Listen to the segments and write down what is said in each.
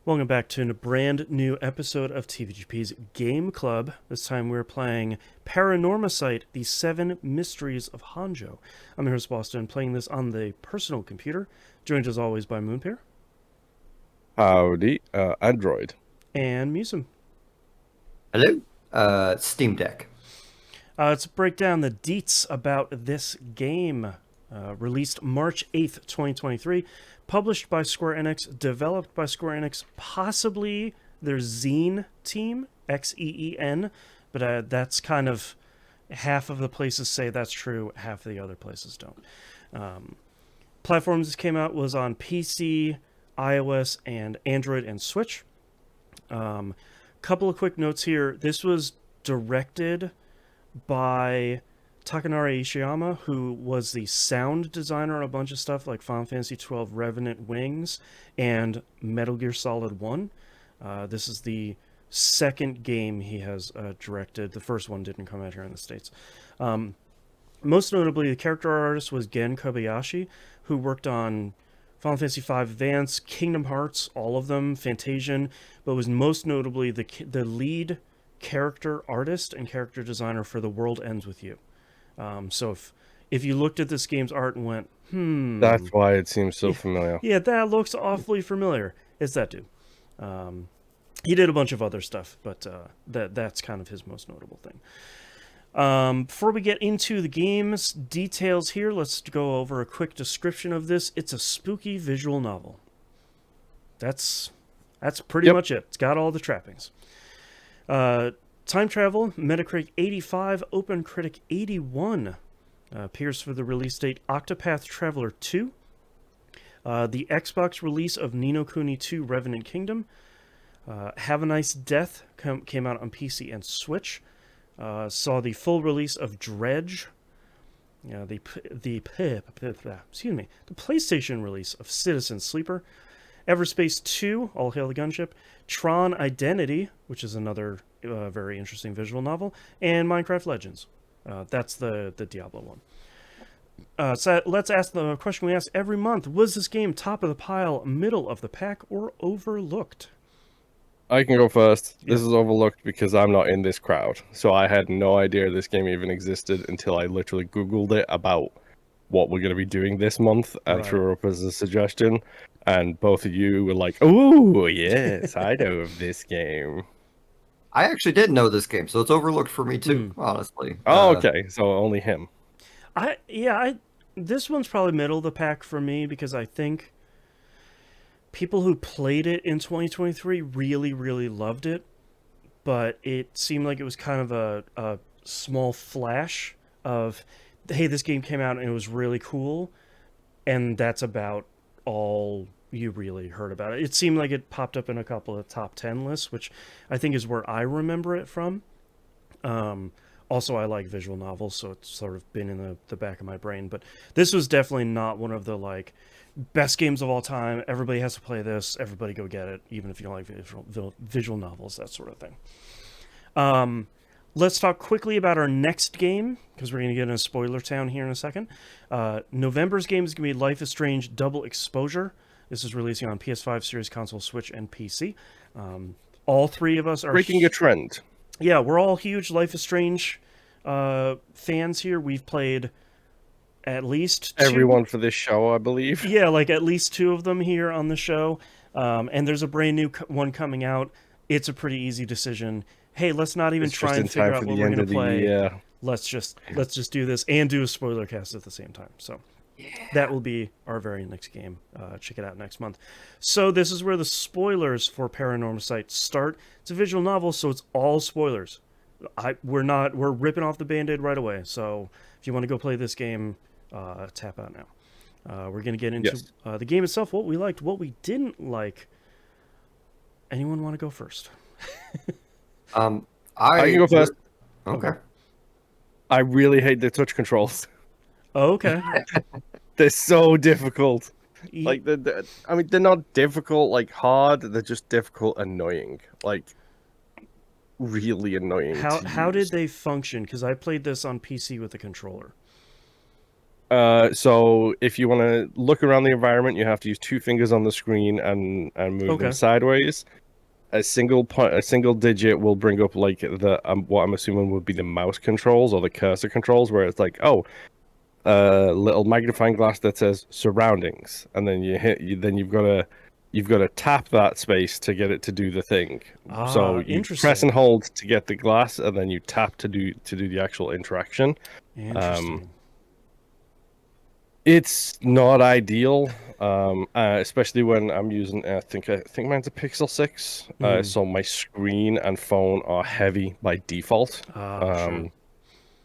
Welcome back to a brand new episode of TVGP's Game Club. This time we're playing Paranormasight, the 7 Mysteries of Hanjo. I'm your host, Boston, playing this on the personal computer, joined as always by Moonpair. Howdy, Android. And Musum. Hello? Steam Deck. Let's break down the deets about this game. Released March 8th, 2023. Published by Square Enix. Developed by Square Enix. Possibly their Xeen team. Xeen. But that's kind of... half of the places say that's true. Half of the other places don't. Platforms this came out was on PC, iOS, and Android and Switch. Couple of quick notes here. This was directed by Takanori Ishiyama, who was the sound designer on a bunch of stuff like Final Fantasy XII Revenant Wings and Metal Gear Solid 1. This is the second game he has directed. The first one didn't come out here in the States. Most notably, the character artist was Gen Kobayashi, who worked on Final Fantasy V Advance, Kingdom Hearts, all of them, Fantasian, but was most notably the lead character artist and character designer for The World Ends With You. So if you looked at this game's art and went, That's why it seems so familiar. yeah, that looks awfully familiar, it's that dude. He did a bunch of other stuff, but that's kind of his most notable thing. Before we get into the game's details here, let's go over a quick description of this. It's a spooky visual novel. That's pretty much it. It's got all the trappings. Time travel, Metacritic 85, OpenCritic 81. Appears for the release date Octopath Traveler 2. The Xbox release of Ni no Kuni 2 Revenant Kingdom. Have a Nice Death came out on PC and Switch. Saw the full release of Dredge. The PlayStation release of Citizen Sleeper. Everspace 2, All Hail the Gunship. Tron Identity, which is another very interesting visual novel. And Minecraft Legends. That's the Diablo one. So let's ask the question we ask every month. Was this game top of the pile, middle of the pack, or overlooked? I can go first. Yeah. This is overlooked because I'm not in this crowd. So I had no idea this game even existed until I literally Googled it about what we're going to be doing this month and threw it up as a suggestion. And both of you were like, oh, yes, I know of this game. I actually did know this game, so it's overlooked for me too, honestly. Oh, okay. So only him. This one's probably middle of the pack for me because I think people who played it in 2023 really, really loved it, but it seemed like it was kind of a small flash of, hey, this game came out and it was really cool, and that's about all you really heard about it. It seemed like it popped up in a couple of top 10 lists, which I think is where I remember it from. Also, I like visual novels, so it's sort of been in the back of my brain, but this was definitely not one of the, like, best games of all time. Everybody has to play this. Everybody go get it, even if you don't like visual novels, that sort of thing. Let's talk quickly about our next game, because we're going to get into spoiler town here in a second. November's game is going to be Life is Strange Double Exposure. This is releasing on PS5, Series Console, Switch, and PC. All three of us are... breaking a trend. Yeah, we're all huge Life is Strange fans here. We've played at least two. Everyone for this show, I believe. Yeah, like at least 2 of them here on the show. And there's a brand new one coming out. It's a pretty easy decision. Hey, let's not even try and figure out what we're going to play. Let's just do this and do a spoiler cast at the same time. So that will be our very next game. Check it out next month. So this is where the spoilers for Paranormasight start. It's a visual novel, so it's all spoilers. We're ripping off the Band-Aid right away. So if you want to go play this game, tap out now. We're going to get into the game itself, what we liked, what we didn't like. Anyone want to go first? I can go first. Okay. I really hate the touch controls. Okay. They're so difficult. Like, I mean, they're not difficult, like, hard. They're just difficult, annoying. Like, really annoying. How did they function? Because I played this on PC with a controller. So if you want to look around the environment, you have to use 2 fingers on the screen and move them Okay. sideways. A single digit will bring up like the what I'm assuming would be the mouse controls or the cursor controls, where it's like, oh, little magnifying glass that says surroundings, and then then you've got to tap that space to get it to do the thing. So Ah, you press interesting. and hold to get the glass, and then you tap to do the actual interaction. Interesting. It's not ideal, especially when I'm using. I think mine's a Pixel 6. So my screen and phone are heavy by default. Sure.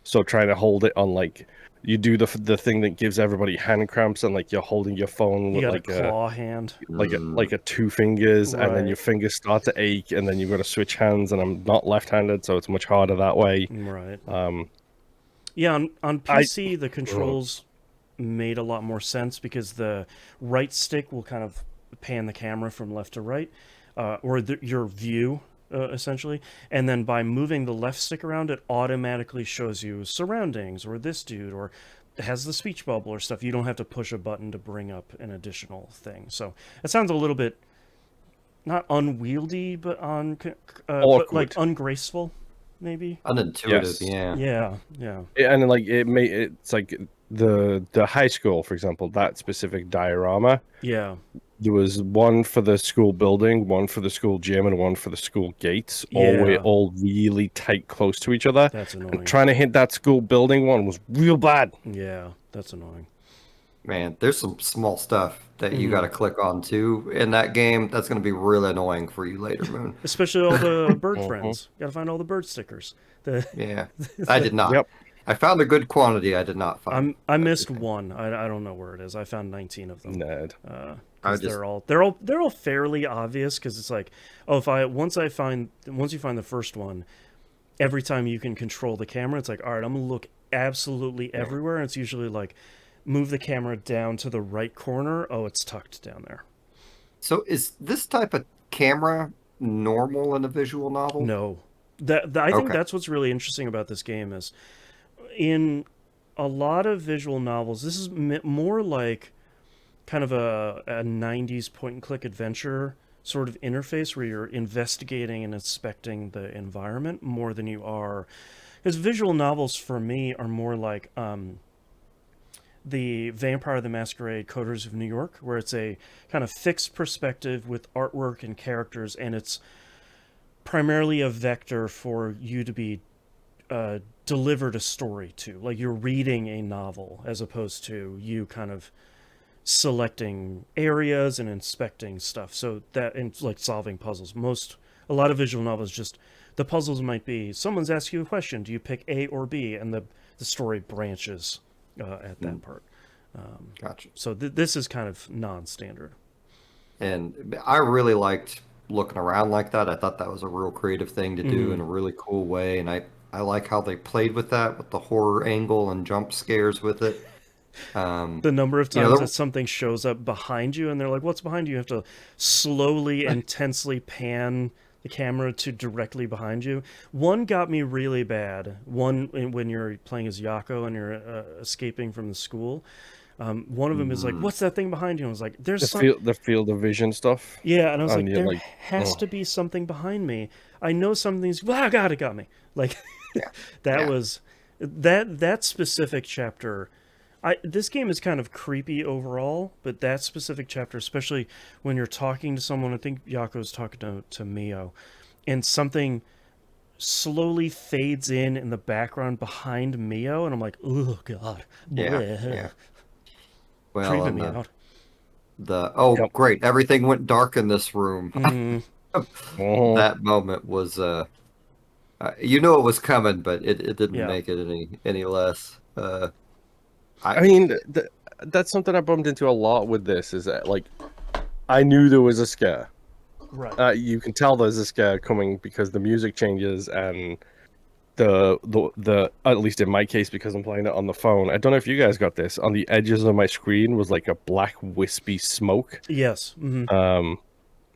So trying to hold it on like you do the thing that gives everybody hand cramps, and like you're holding your phone You with got a claw hand. like a 2 fingers, and then your Right. fingers start to ache, and then you've got to switch hands. And I'm not left-handed, so it's much harder that way. Right. Um, Yeah, on I PC, the controls made a lot more sense because the right stick will kind of pan the camera from left to right, or your view, essentially. And then by moving the left stick around, it automatically shows you surroundings or this dude or has the speech bubble or stuff. You don't have to push a button to bring up an additional thing. So it sounds a little bit not unwieldy, but but like awkward. ungraceful, maybe. Unintuitive, Yes. yeah. Yeah, yeah. And like it's like the high school, for example, that specific diorama. Yeah. There was one for the school building, one for the school gym, and one for the school gates. Yeah. All really tight, close to each other. That's And annoying. trying to hit that school building one was real bad. Yeah, that's annoying. Man, there's some small stuff that you got Hmm. to click on too in that game. That's going to be really annoying for you later, Moon. Especially all the bird Hmm. friends. Got to find all the bird stickers. The, Yeah, I did not. Yep. I found a good quantity. I did not find I missed everything. one. I don't know where it is. I found 19 of them. Nerd. I Because just they're all fairly obvious. Because it's like, oh, if I once you find the first one, every time you can control the camera, it's like, all right, I'm gonna look absolutely yeah. everywhere. And it's usually like, move the camera down to the right corner. Oh, it's tucked down there. So is this type of camera normal in a visual novel? No, I think Okay. that's what's really interesting about this game is in a lot of visual novels, this is more like kind of a 90s point and click adventure sort of interface where you're investigating and inspecting the environment more than you are. Because visual novels for me are more like the Vampire the Masquerade Coders of New York, where it's a kind of fixed perspective with artwork and characters, and it's primarily a vector for you to be delivered a story to. Like you're reading a novel as opposed to you kind of selecting areas and inspecting stuff. So that and like solving puzzles. A lot of visual novels just the puzzles might be someone's asked you a question. Do you pick A or B? And the story branches at that part. Gotcha. So this is kind of non-standard. And I really liked looking around like that. I thought that was a real creative thing to do in a really cool way. And I like how they played with that, with the horror angle and jump scares with it. The number of You know, times that something shows up behind you and they're like, what's behind you? You have to slowly, intensely pan the camera to directly behind you. One got me really bad. One, when you're playing as Yako and you're escaping from the school. One of them is like, what's that thing behind you? And I was like, there's some. The field of vision stuff. Yeah, and I was And like, you're there like, has oh. to be something behind me. I know something's. Wow, God, it got me. Like, yeah, that yeah. was that specific chapter. This game is kind of creepy overall, but that specific chapter, especially when you're talking to someone, I think Yako's talking to Mio, and something slowly fades in the background behind Mio, and I'm like, oh God, Yeah, bleh, yeah. Well, creeping and me out. oh Yep. great, everything went dark in this room. Mm, Mhm. That moment was you know it was coming, but it didn't yeah, make it any less. I I mean, that's something I bumped into a lot with this. Is that like I knew there was a scare. right. You can tell there's a scare coming because the music changes and the at least in my case because I'm playing it on the phone. I don't know if you guys got this. On the edges of my screen was like a black wispy smoke. Yes. Hmm.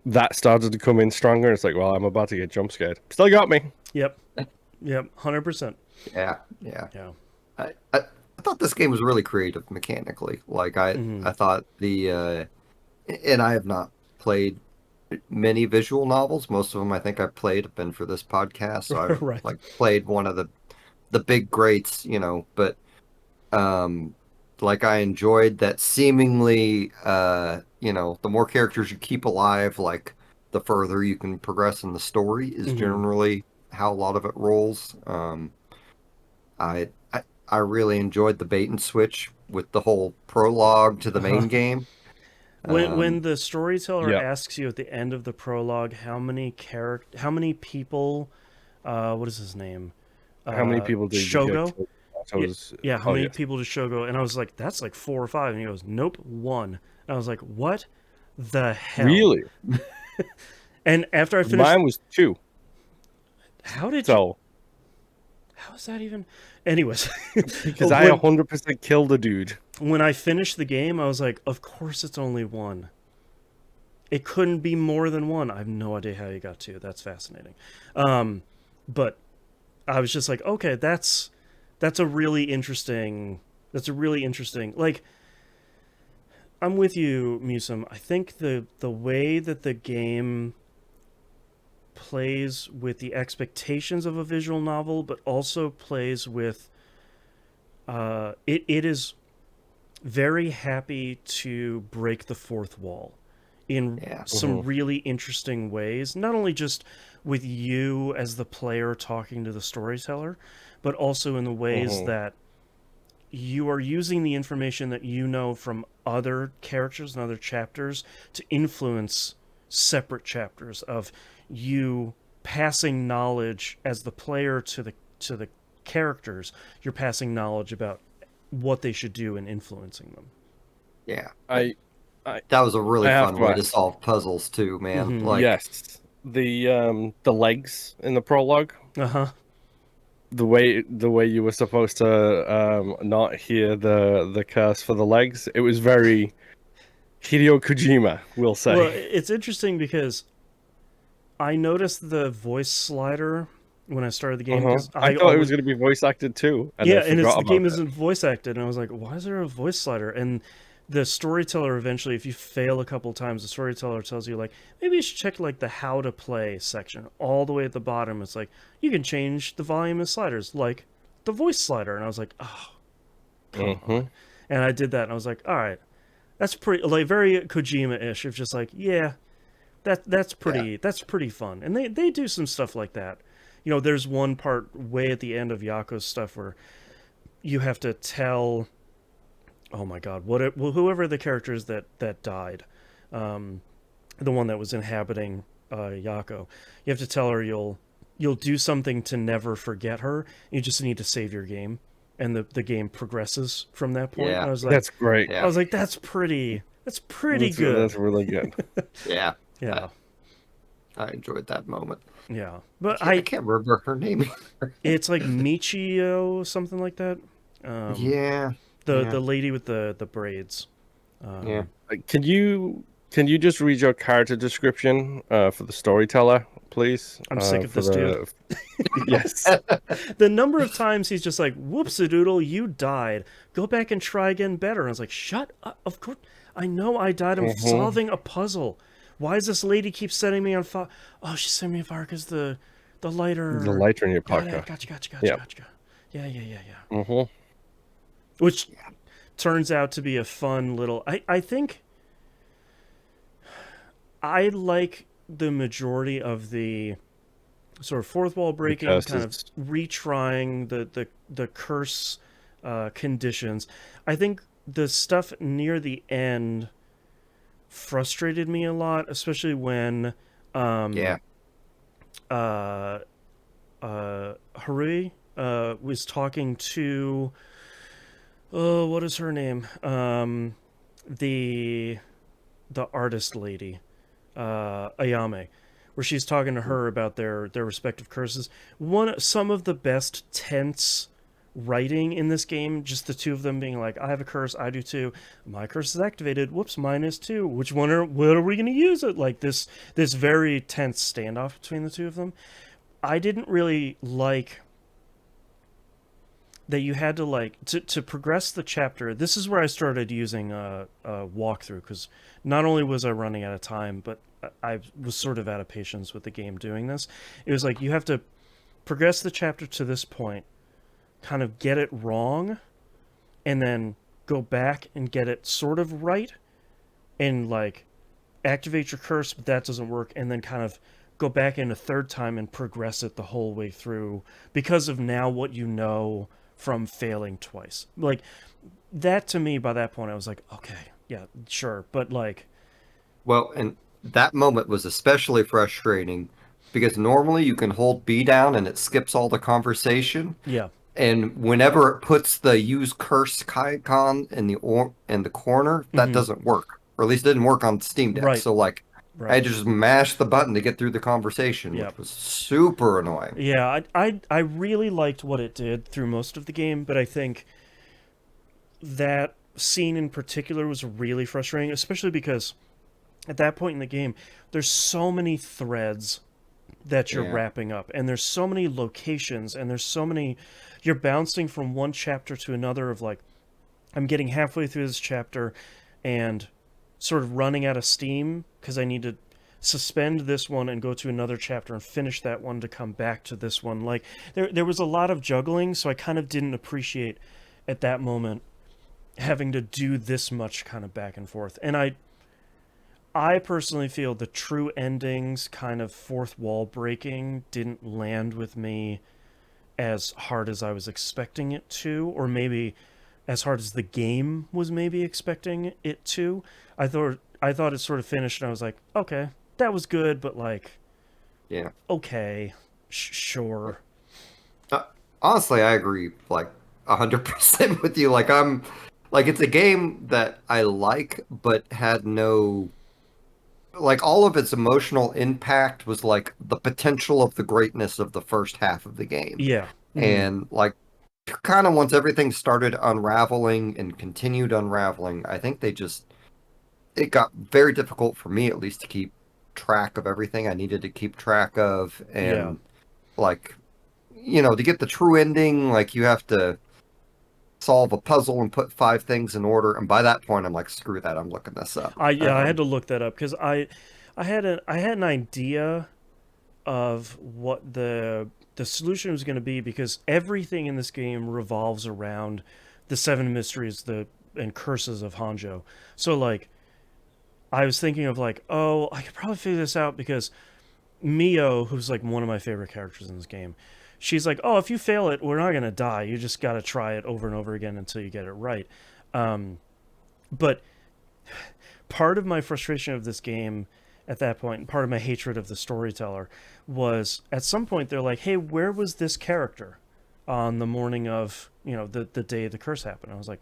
That started to come in stronger. It's like, well, I'm about to get jump scared. Still got me. Yep. Yep. 100%. yeah, yeah. Yeah. I, thought this game was really creative mechanically. Like Hmm. I thought and I have not played many visual novels. Most of them I think I've played have been for this podcast. So I haven't Right. like played one of the big greats, but um like I enjoyed that seemingly the more characters you keep alive, like the further you can progress in the story is Hmm. generally how a lot of it rolls. I really enjoyed the bait and switch with the whole prologue to the Uh-huh. main game. When the storyteller Yeah. asks you at the end of the prologue how many people, what is his name? How many people did you get Shogo? killed? I Yeah, was. yeah, how Oh many yes. people does Shogo? And I was like, that's like 4 or 5. And he goes, nope, one. And I was like, what the hell? Really? And after I finished, Mine was 2. how did you? So How is that even? Anyways, because I when 100% killed a dude. when I finished the game, I was like, of course it's only one. It couldn't be more than one. I have no idea how you got 2. That's fascinating. But I was just like, okay, that's a really interesting. That's a really interesting. Like, I'm with you, Musum. I think the way that the game plays with the expectations of a visual novel, but also plays with it is very happy to break the fourth wall in Yeah. some Mhm. really interesting ways. Not only just with you as the player talking to the storyteller, but also in the ways Mhm. that you are using the information that you know from other characters and other chapters to influence separate chapters of you passing knowledge as the player to the characters. You're passing knowledge about what they should do and influencing them. Yeah. I I That was a I really have fun to way to ask. solve puzzles too, man. Mm-hmm. Like, Yes, the legs in the prologue, Uh-huh. the way you were supposed to not hear the curse for the legs. It was very Hideo Kojima, we'll Well, say. it's interesting because I noticed the voice slider when I started the game Uh-huh. because I I thought it was always going to be voice acted too, and yeah, I and it's forgot the about game it. isn't voice acted, and I was like, why is there a voice slider? And the storyteller eventually, if you fail a couple times, the storyteller tells you like maybe you should check like the how to play section all the way at the bottom. It's like you can change the volume of sliders like the voice slider, and I was like, oh, come on. Mm-hmm. And I did that, and I was like, all right, that's pretty like very Kojima-ish. Of just like yeah, yeah, that's pretty fun, and they do some stuff like that. You know, there's one part way at the end of Yako's stuff where you have to tell, oh my god, well, whoever the character is that died, um, the one that was inhabiting Yako, you have to tell her you'll do something to never forget her. You just need to save your game, and the game progresses from that point. And yeah, That's great. I yeah, was like, that's pretty That's good. really good. yeah. I, Yeah, I enjoyed that moment. yeah, but I can't remember her name. it's like Michio something like that. Um, Yeah, the yeah, lady with the braids. yeah. Can you just read your character description for the storyteller, please? I'm sick of For this dude. the yes. The number of times he's just like, "Whoops a doodle, you died. Go back and try again better." And I was like, "Shut up! Of course, I know I died. I'm Mm-hmm. solving a puzzle. Why does this lady keep setting me on fire? Oh, she's setting me on fire because the The lighter. lighter in your Got it. pocket. Gotcha. Yeah. Yeah, yeah, yeah, yeah. Mm-hmm. Which turns out to be a fun little. I think I like the majority of the sort of fourth wall breaking, Because kind of it's retrying the curse conditions. I think the stuff near the end frustrated me a lot, especially when Yeah. um, uh, Harui was talking to what is her name? The the artist lady, Ayame, where she's talking to her about their respective curses. Some of the best tense writing in this game, just the two of them being like, I have a curse, I do too. My curse is activated. Whoops, mine is too. What are we gonna use it? Like this very tense standoff between the two of them. I didn't really like that you had to like to progress the chapter. This is where I started using a walkthrough, because not only was I running out of time, but I was sort of out of patience with the game doing this. It was like you have to progress the chapter to this point, kind of get it wrong, and then go back and get it sort of right, and like activate your curse, but that doesn't work, and then kind of go back in a third time and progress it the whole way through because of now what you know from failing twice. Like that to me, by that point I was like, okay, yeah, sure. But like, Well, and that moment was especially frustrating because normally you can hold B down and it skips all the conversation. yeah. And whenever it puts the use curse icon in the corner, that Mm-hmm. doesn't work. Or at least it didn't work on Steam Deck. Right. So like I Right. had to just mash the button to get through the conversation, Yeah. which was super annoying. Yeah, I really liked what it did through most of the game, but I think that scene in particular was really frustrating, especially because at that point in the game, there's so many threads that you're Yeah. wrapping up, and there's so many locations, and there's so many, you're bouncing from one chapter to another of like, I'm getting halfway through this chapter and sort of running out of steam because I need to suspend this one and go to another chapter and finish that one to come back to this one. Like there was a lot of juggling, so I kind of didn't appreciate at that moment having to do this much kind of back and forth. And I personally feel the true endings kind of fourth wall breaking didn't land with me as hard as I was expecting it to, or maybe as hard as the game was maybe expecting it to. I thought it sort of finished and I was like, okay, that was good, but like, Yeah. okay, sure. Uh, Honestly, I agree like 100% with you. Like I'm like it's a game that I like but had no like all of its emotional impact was like the potential of the greatness of the first half of the game. Yeah. Mm-hmm. And like kind of once everything started unraveling and continued unraveling, I think it got very difficult for me at least to keep track of everything I needed to keep track of. Yeah. And like to get the true ending, like you have to solve a puzzle and put five things in order. And by that point, I'm like, screw that, I'm looking this up. I had to look that up because I had an idea of what the solution was going to be, because everything in this game revolves around the seven mysteries and curses of Hanjo. So like I was thinking of like, oh, I could probably figure this out because Mio, who's like one of my favorite characters in this game, she's like, oh, if you fail it, we're not gonna die. You just got to try it over and over again until you get it right. But part of my frustration of this game at that point, and part of my hatred of the storyteller, was at some point they're like, hey, where was this character on the morning of the day the curse happened? I was like,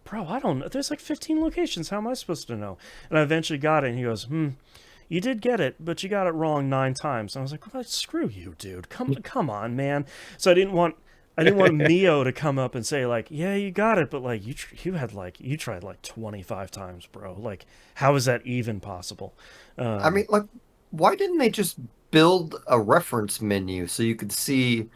bro, I don't know. There's like 15 locations. How am I supposed to know? And I eventually got it, and he goes, you did get it, but you got it wrong 9 times. And I was like, well, screw you, dude. Come on, man. So I didn't want Mio to come up and say like, yeah, you got it, but like you tried like 25 times, bro. Like, how is that even possible? I mean, like, why didn't they just build a reference menu so you could see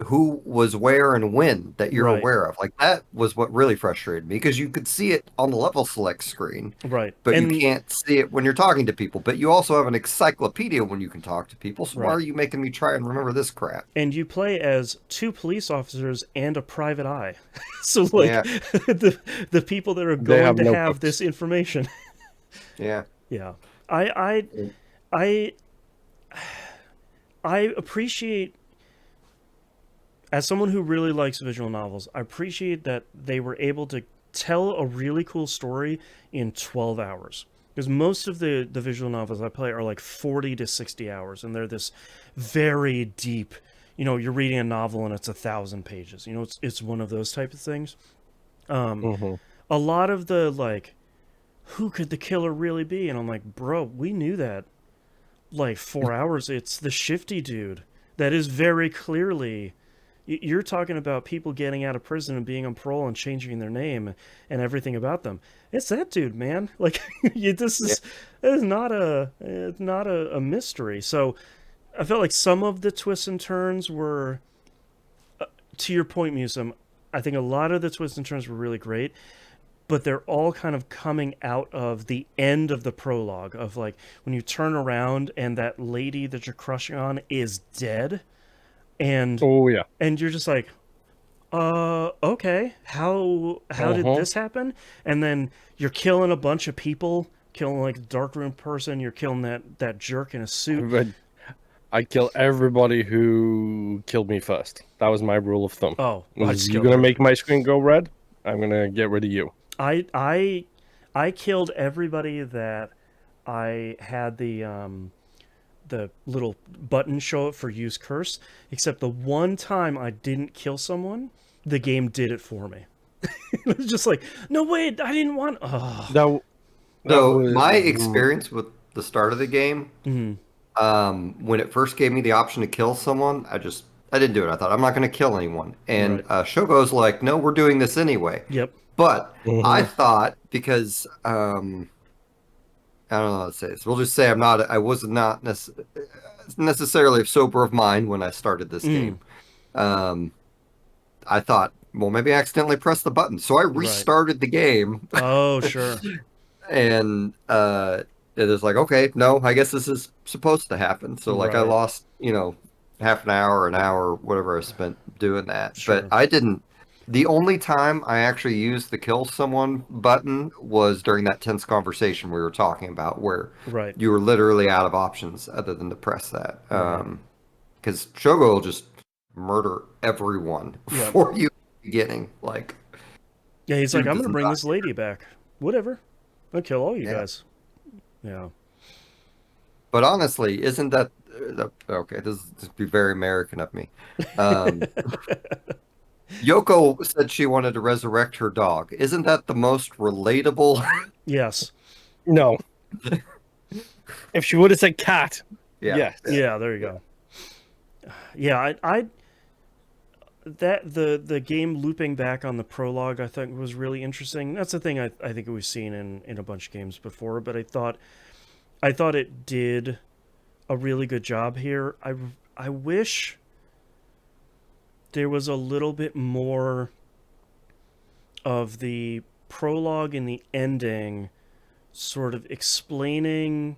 who was where and when that you're Right, aware of? Like, that was what really frustrated me because you could see it on the level select screen, right, but you and can't see it when you're talking to people. But you also have an encyclopedia when you can talk to people. So why right. are you making me try and remember this crap? And you play as 2 police officers and a private eye. So like Yeah, the people that are They going have to have notebooks. this information. yeah. Yeah. I I I appreciate, as someone who really likes visual novels, I appreciate that they were able to tell a really cool story in 12 hours. Because most of the visual novels I play are like 40 to 60 hours, and they're this very deep, you're reading a novel and it's 1,000 pages. It's one of those type of things. Hmm. A lot of the, like, who could the killer really be? And I'm like, bro, we knew that like 4 hours. It's the shifty dude that is very clearly, you're talking about people getting out of prison and being on parole and changing their name and everything about them. It's that dude, man. Like, this Yeah. is not a mystery. So I felt like some of the twists and turns were, to your point, Musum, I think a lot of the twists and turns were really great, but they're all kind of coming out of the end of the prologue of like when you turn around and that lady that you're crushing on is dead, and Oh yeah. you're just like, okay, how did Uh-huh. this happen? And then you're killing a bunch of people, killing like the darkroom person, you're killing that jerk in a suit. But I kill everybody who killed me first. That was my rule of thumb. Oh, I Was just you killed gonna everybody. make my screen go red? I'm gonna get rid of you. I I I killed everybody that I had the little button show up for use curse, except the one time I didn't kill someone, the game did it for me. It was just like, no wait, I didn't want. Oh. That that So was my experience with the start of the game, Mm, when it first gave me the option to kill someone, I didn't do it. I thought I'm not going to kill anyone, and right. Shogo's like, no, we're doing this anyway. Yep. But I Mhm. thought because I don't know how to say this. We'll just say I was not necessarily sober of mind when I started this Mm, game. Um, I thought, well, maybe I accidentally pressed the button, so I right. restarted the game, Oh, sure. and it was like, okay, no, I guess this is supposed to happen. So like, I Right. lost, half an hour, whatever I spent doing that, but Sure. I didn't. The only time I actually used the kill someone button was during that tense conversation we were talking about, where Right. you were literally out of options other than to press that. Right. Because Shogo will just murder everyone Yep. for you at the beginning. Like, Yeah, he's like, dude I'm does gonna bring not this lady back. Whatever. I'll kill all you care. Yeah. guys. Yeah. But honestly, isn't that okay? This be very American of me. Um, Yoko said she wanted to resurrect her dog. Isn't that the most relatable? Yes. No. If she would have said cat, Yeah, yes. Yeah. There you yeah. go. Yeah. I that the game looping back on the prologue I think was really interesting. That's the thing I think we've seen in a bunch of games before, but I thought it did a really good job here. I wish there was a little bit more of the prologue and the ending sort of explaining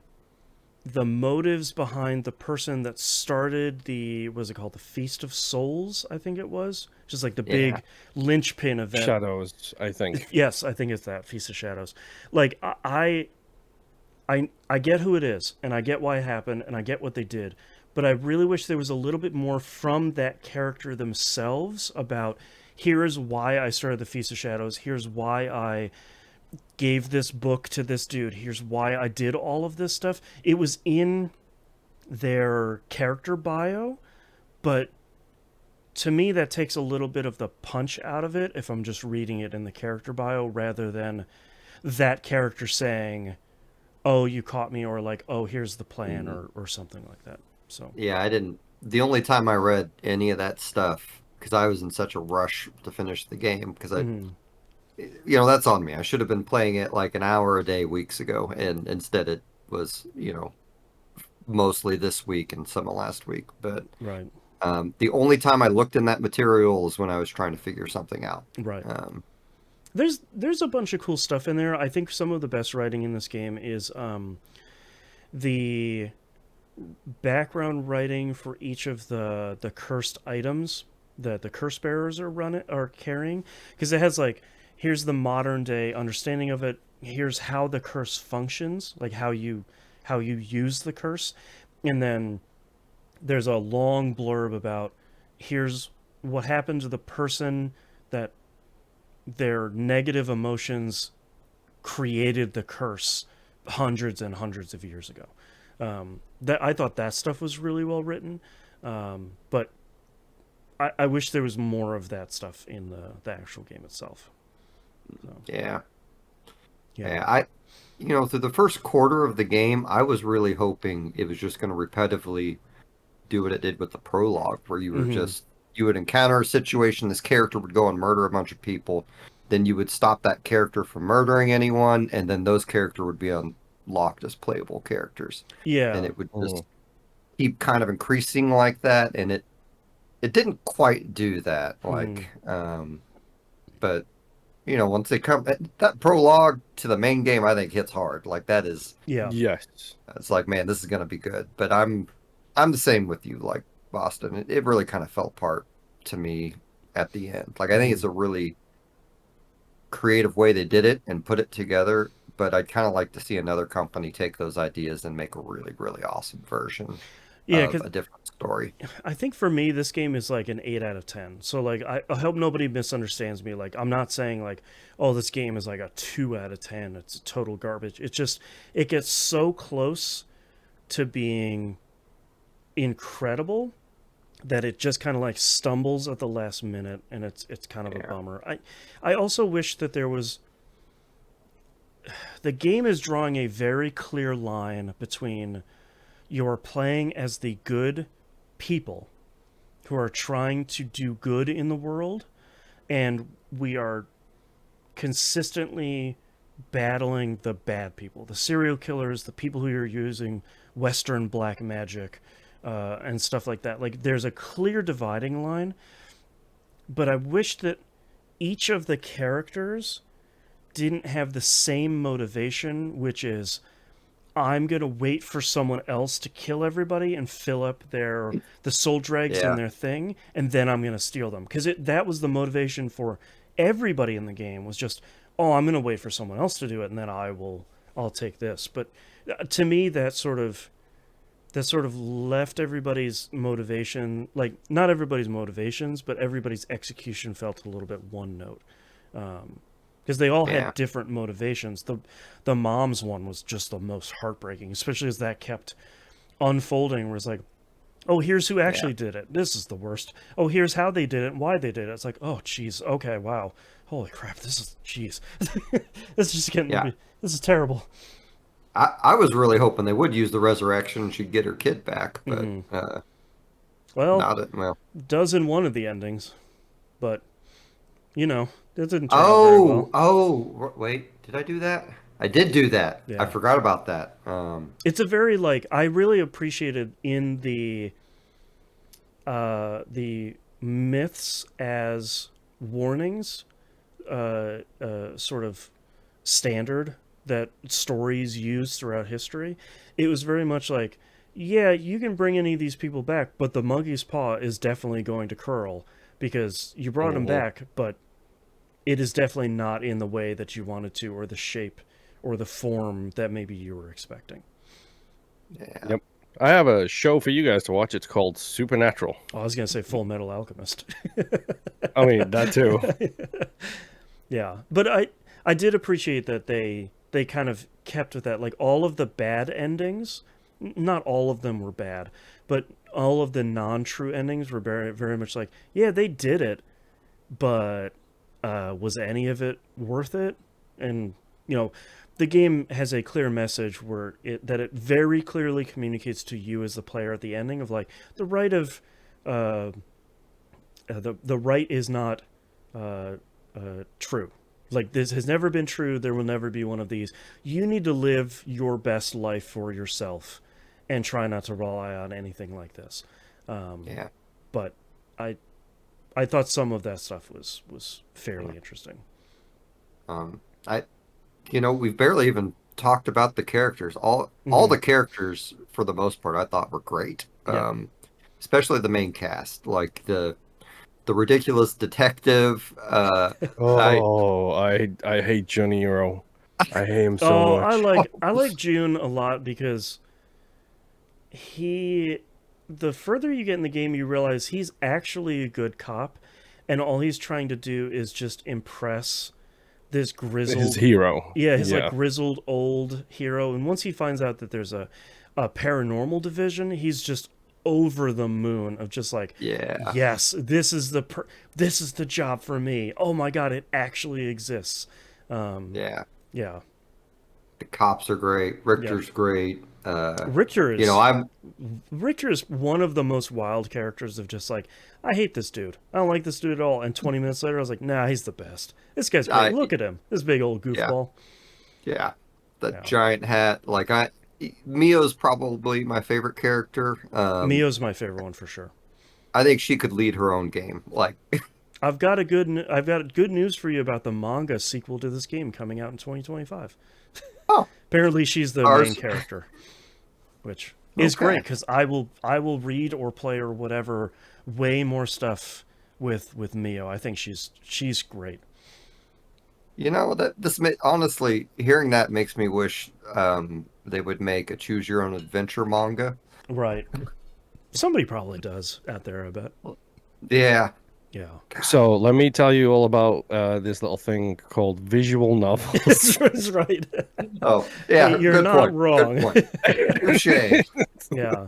the motives behind the person that started the, was it called, the Feast of Souls, I think it was, just like the Yeah. big linchpin of that. Shadows, I think. Yes, I think it's that Feast of Shadows. Like I get who it is, and I get why it happened, and I get what they did, but I really wish there was a little bit more from that character themselves about, here's why I started the Feast of Shadows, here's why I gave this book to this dude, here's why I did all of this stuff. It was in their character bio, but to me that takes a little bit of the punch out of it if I'm just reading it in the character bio rather than that character saying, oh, you caught me, or like, oh, here's the plan, Mm. or something like that. So Yeah, I didn't. The only time I read any of that stuff, because I was in such a rush to finish the game, because mhm. that's on me. I should have been playing it like an hour a day weeks ago, and instead it was, mostly this week and some of last week. But Right. the only time I looked in that material is when I was trying to figure something out. Right. Um, There's a bunch of cool stuff in there. I think some of the best writing in this game is the background writing for each of the cursed items that the curse bearers are carrying, because it has like, here's the modern day understanding of it, here's how the curse functions, like how you use the curse, and then there's a long blurb about, here's what happened to the person that their negative emotions created the curse hundreds and hundreds of years ago. That I thought that stuff was really well written, but I wish there was more of that stuff in the actual game itself. So, yeah. yeah. Yeah, through the first quarter of the game, I was really hoping it was just going to repetitively do what it did with the prologue, where Mm-hmm. you would encounter a situation, this character would go and murder a bunch of people, then you would stop that character from murdering anyone, and then those characters would be unlocked as playable characters. And Yeah. it would just Mhm. keep kind of increasing like that, and it didn't quite do that. Mm-hmm. Like, but once they come, that prologue to the main game, I think hits hard. Like that is, Yeah. Yes. it's like, man, this is gonna be good. But I'm the same with you, like Boston. It really kind of fell apart to me at the end. Like I think it's a really creative way they did it and put it together. But I'd kind of like to see another company take those ideas and make a really, really awesome version Yeah, of because a different story. I think for me, this game is like an 8 out of 10. So, like, I hope nobody misunderstands me. Like, I'm not saying, like, oh, this game is like a 2 out of 10. It's total garbage. It's just, it gets so close to being incredible that it just kind of like stumbles at the last minute, and it's kind of a Yeah. bummer. I also wish that there was. The game is drawing a very clear line between you're playing as the good people who are trying to do good in the world, and we are consistently battling the bad people, the serial killers, the people who are using Western black magic, and stuff like that. Like, there's a clear dividing line, but I wish that each of the characters didn't have the same motivation, which is I'm gonna wait for someone else to kill everybody and fill up the soul dregs in Yeah. their thing, and then I'm gonna steal them. Because that was the motivation for everybody in the game, was just, oh, I'm gonna wait for someone else to do it, and then I'll take this. But to me, that sort of left everybody's motivation, like not everybody's motivations, but everybody's execution felt a little bit one note. Because they all Yeah. had different motivations. The mom's one was just the most heartbreaking, especially as that kept unfolding. Where it's like, oh, here's who actually did it. This is the worst. Oh, here's how they did it and why they did it. It's like, oh, geez, okay, wow, holy crap, this is geez, this is just getting Yeah. this is terrible. I was really hoping they would use the resurrection and she'd get her kid back, but Well, not it. Well, does in one of the endings, but that didn't turn out very well. wait, did I do that? I did do that. I Yeah. forgot about that. It's a very like I really appreciated in the myths as warnings, sort of standard that stories use throughout history. It was very much like, yeah, you can bring any of these people back, but the monkey's paw is definitely going to curl because you brought him back, but it is definitely not in the way that you wanted to, or the shape or the form that maybe you were expecting. Yeah. Yep. I have a show for you guys to watch. It's called Supernatural. Oh, I was gonna say Full Metal Alchemist. I mean, that too. Yeah, but I did appreciate that they kind of kept with that. Like, all of the bad endings, not all of them were bad, but all of the non-true endings were very, very much like, yeah, they did it, but was any of it worth it? And the game has a clear message where it very clearly communicates to you as the player at the ending of like the right of the right is not true. Like, this has never been true. There will never be one of these. You need to live your best life for yourself and try not to rely on anything like this. Yeah. But I thought some of that stuff was fairly interesting. I, we've barely even talked about the characters. All the characters, for the most part, I thought were great. Yeah. Especially the main cast, like the ridiculous detective. Oh, I hate Johnny Euro. I hate him so Oh, much. I like June a lot because the further you get in the game, you realize he's actually a good cop, and all he's trying to do is just impress this grizzled His hero. his like grizzled old hero. And once he finds out that there's a paranormal division, he's just over the moon of just like, Yeah. yes, this is the job for me. Oh my god, it actually exists. Yeah. Yeah. The cops are great. Richter's great. Richter is I'm Richter is one of the most wild characters of just like, I hate this dude. I don't like this dude at all. And 20 minutes later, I was like, nah, he's the best. This guy's great. Look at him. This big old goofball. Yeah. That giant hat. Like Mio's probably my favorite character. Mio's my favorite one for sure. I think she could lead her own game. Like I've got good news for you about the manga sequel to this game coming out in 2025. Oh, Apparently, she's the ours. main character, which is Okay. great because I will read or play or whatever way more stuff with Mio. I think she's great. You know that honestly, hearing that makes me wish they would make a choose your own adventure manga. Right. Somebody probably does out there, I bet. Yeah. Yeah. So let me tell you all about this little thing called visual novels. That's right. Oh, Hey, yeah. you're Good not point. wrong. Good point. Touche. Yeah.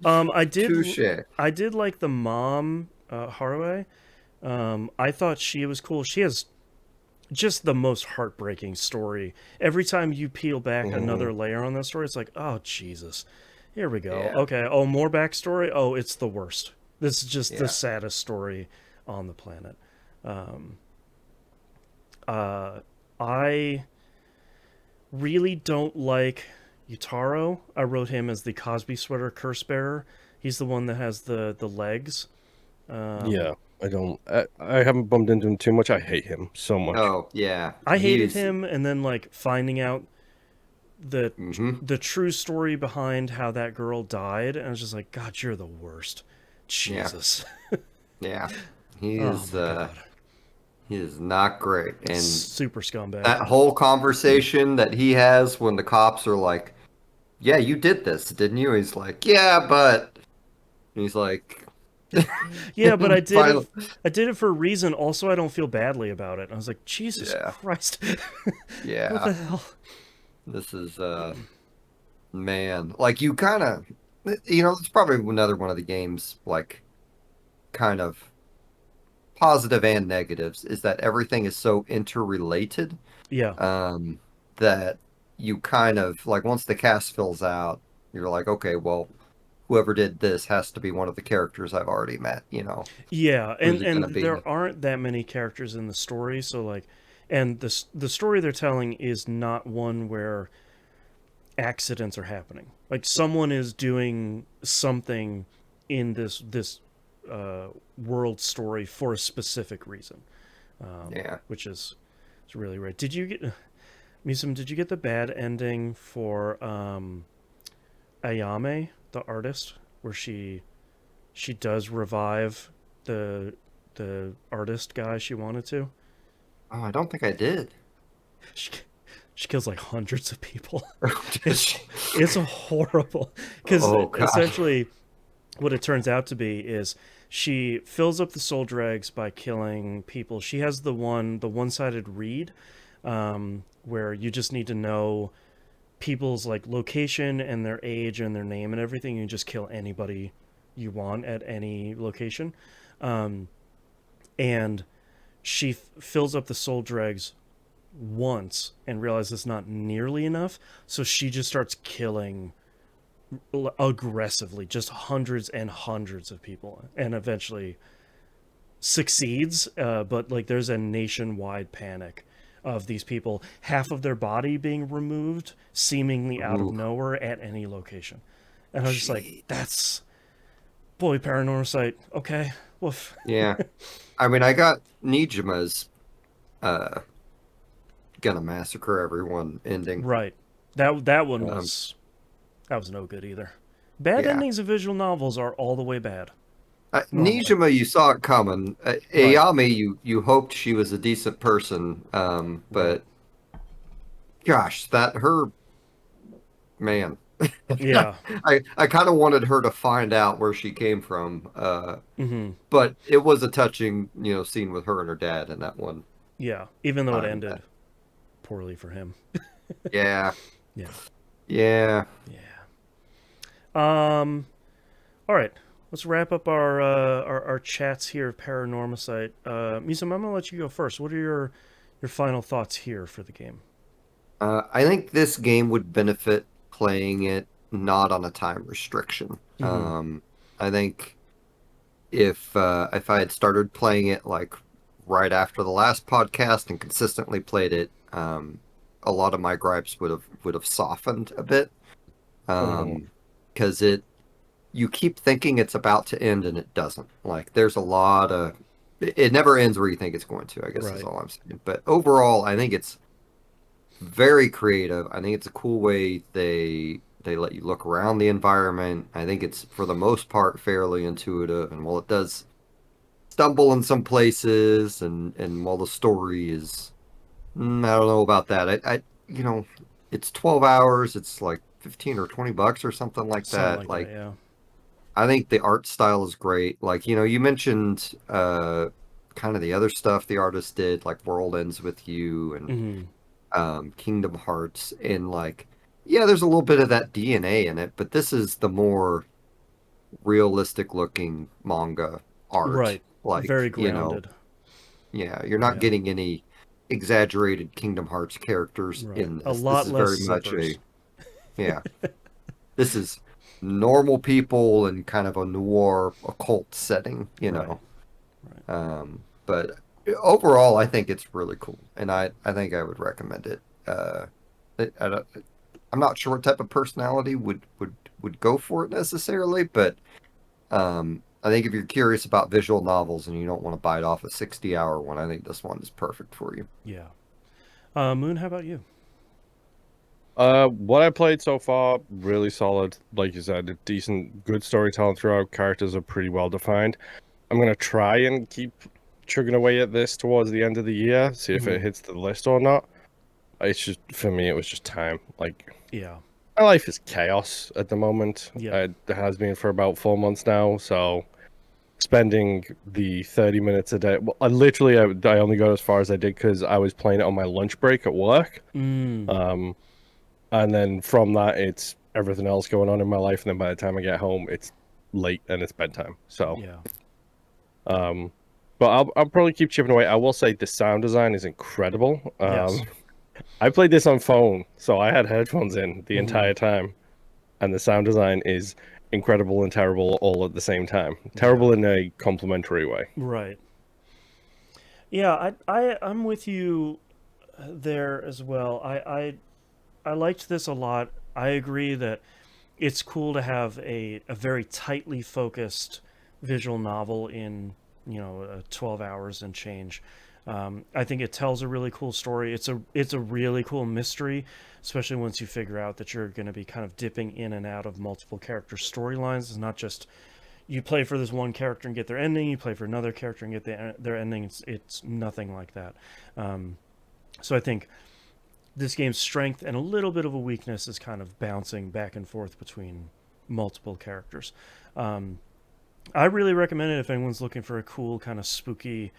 I did Touche. I did like the mom, Haruo. I thought she was cool. She has just the most heartbreaking story. Every time you peel back another layer on that story, it's like, oh Jesus. Here we go. Yeah. Okay. Oh, more backstory. Oh, it's the worst. This is just the Yeah. saddest story on the planet. I really don't like Utaro. I wrote him as the Cosby sweater curse bearer. He's the one that has the legs. Yeah, I don't. I haven't bumped into him too much. I hate him so much. Oh, yeah. I hated He's him, and then like finding out the mhm. the true story behind how that girl died, and I was just like, God, you're the worst. Yeah. Jesus. Yeah. He Oh is my God. he is not great. And Super scumbag. that whole conversation that he has when the cops are like, "Yeah, you did this, didn't you?" He's like, "Yeah, but," he's like, Yeah, but I did finally, it for a reason. Also, I don't feel badly about it. I was like, Jesus yeah, Christ. What the yeah, hell? this is man, like you kind of, it's probably another one of the games, like kind of positive and negatives, is that everything is so interrelated, Yeah. um, that you kind of like once the cast fills out, you're like, okay, well, whoever did this has to be one of the characters I've already met, Yeah, who's and it gonna there be? aren't that many characters in the story, so like, and the story they're telling is not one where accidents are happening. Like someone is doing something in this world story for a specific reason, Yeah. which is it's really rare. Did you get Misum? Did you get the bad ending for Ayame, the artist, where she does revive the artist guy she wanted to? Oh, I don't think I did. She she kills like hundreds of people. Did It's she? it's horrible because Oh God. essentially what it turns out to be is she fills up the soul dregs by killing people. She has the one-sided read, where you just need to know people's like location and their age and their name and everything. You just kill anybody you want at any location, and she fills up the soul dregs once and realizes it's not nearly enough, so she just starts killing aggressively, just hundreds and hundreds of people, and eventually succeeds. But like, there's a nationwide panic of these people, half of their body being removed, seemingly out of Ooh. nowhere at any location. And I was just like, Gee. that's boy, Paranormasight. Okay, woof. Yeah. I mean, I got Nijima's uh gonna massacre everyone ending. Right. That one Um, was no good either. Bad yeah. endings of visual novels are all the way bad. Normally. Nijima, you saw it coming. Right. Ayami, you hoped she was a decent person, Right. but gosh, that her man. Yeah. I kind of wanted her to find out where she came from, Hmm. but it was a touching, scene with her and her dad in that one Yeah. Even though it time. ended poorly for him. Yeah, Yeah. yeah. Yeah. All right. Let's wrap up our chats here of Paranormasight. Misum, I'm gonna let you go first. What are your final thoughts here for the game? I think this game would benefit playing it not on a time restriction. Hmm. I think if I had started playing it like right after the last podcast and consistently played it, a lot of my gripes would have softened a bit. Because you keep thinking it's about to end and it doesn't. Like there's a lot of it never ends where you think it's going to, I guess is Right. all I'm saying. But overall, I think it's very creative. I think it's a cool way they let you look around the environment. I think it's for the most part fairly intuitive, and while it does stumble in some places, and while the story is, I don't know about that. You know, it's 12 hours. It's like 15 or $20 or something like Something that. like that, Like, yeah. I think the art style is great. Like, you mentioned kind of the other stuff the artist did, like World Ends With You and Hmm. Kingdom Hearts, and like, yeah, there's a little bit of that DNA in it, but this is the more realistic looking manga art. Right. Very Like, grounded. yeah, you're not Yeah. getting any exaggerated Kingdom Hearts characters Right. in A this. This lot is less very much zippers. a, yeah, this is normal people in kind of a noir occult setting. Right. Right. But overall, I think it's really cool, and I think I would recommend it. I don't, I'm not sure what type of personality would go for it necessarily, but I think if you're curious about visual novels and you don't want to bite off a 60-hour one, I think this one is perfect for you. Yeah. Moon, how about you? What I played so far, really solid. Like you said, a decent, good storytelling throughout. Characters are pretty well defined. I'm gonna try and keep chugging away at this towards the end of the year, see if it Hmm. hits the list or not. It's just for me, it was just time. Like Yeah. my life is chaos at the moment. Yeah. It has been for about 4 months now. So spending the 30 minutes a day, well, I only got as far as I did because I was playing it on my lunch break at work. Mm. Um, and then from that, it's everything else going on in my life. And then by the time I get home, it's late and it's bedtime. So, Yeah. um, but I'll probably keep chipping away. I will say the sound design is incredible. Yes. I played this on phone, so I had headphones in the Hmm. entire time, and the sound design is incredible and terrible all at the same time. Yeah. Terrible in a complimentary way. Right. Yeah. I'm with you there as well. I liked this a lot. I agree that it's cool to have a very tightly focused visual novel in 12 hours and change. I think it tells a really cool story. It's a really cool mystery, especially once you figure out that you're going to be kind of dipping in and out of multiple character storylines. It's not just you play for this one character and get their ending, you play for another character and get their ending. It's nothing like that. So I think this game's strength and a little bit of a weakness is kind of bouncing back and forth between multiple characters. Um, I really recommend it if anyone's looking for a cool kind of spooky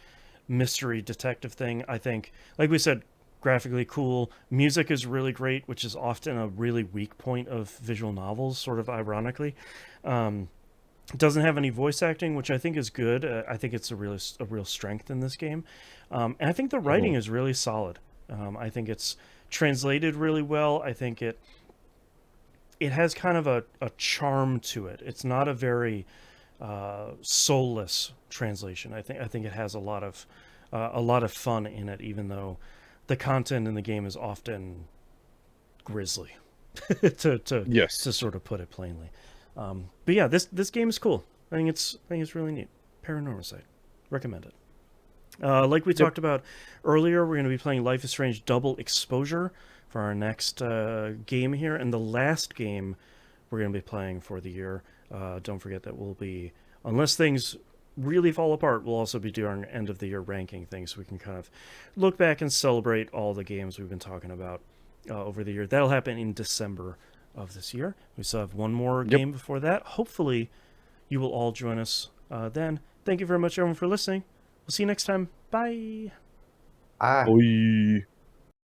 mystery detective thing. I think, like we said, graphically cool. Music is really great, which is often a really weak point of visual novels, sort of ironically. Um, it doesn't have any voice acting, which I think is good. I think it's a real strength in this game, and I think the writing Mhm. is really solid. I think it's translated really well. I think it has kind of a charm to it. It's not a very soulless translation. I think it has a lot of fun in it, even though the content in the game is often grisly, Yes. to sort of put it plainly. But yeah, this game is cool. I think it's really neat. Paranormasight, recommend it. Like we Yep. talked about earlier, we're going to be playing Life is Strange Double Exposure for our next game here, and the last game we're going to be playing for the year. Don't forget that we'll be, unless things really fall apart, we'll also be doing end of the year ranking things so we can kind of look back and celebrate all the games we've been talking about over the year. That'll happen in December of this year. We still have one more Yep. game before that. Hopefully, you will all join us then. Thank you very much, everyone, for listening. We'll see you next time. Bye. I Oi.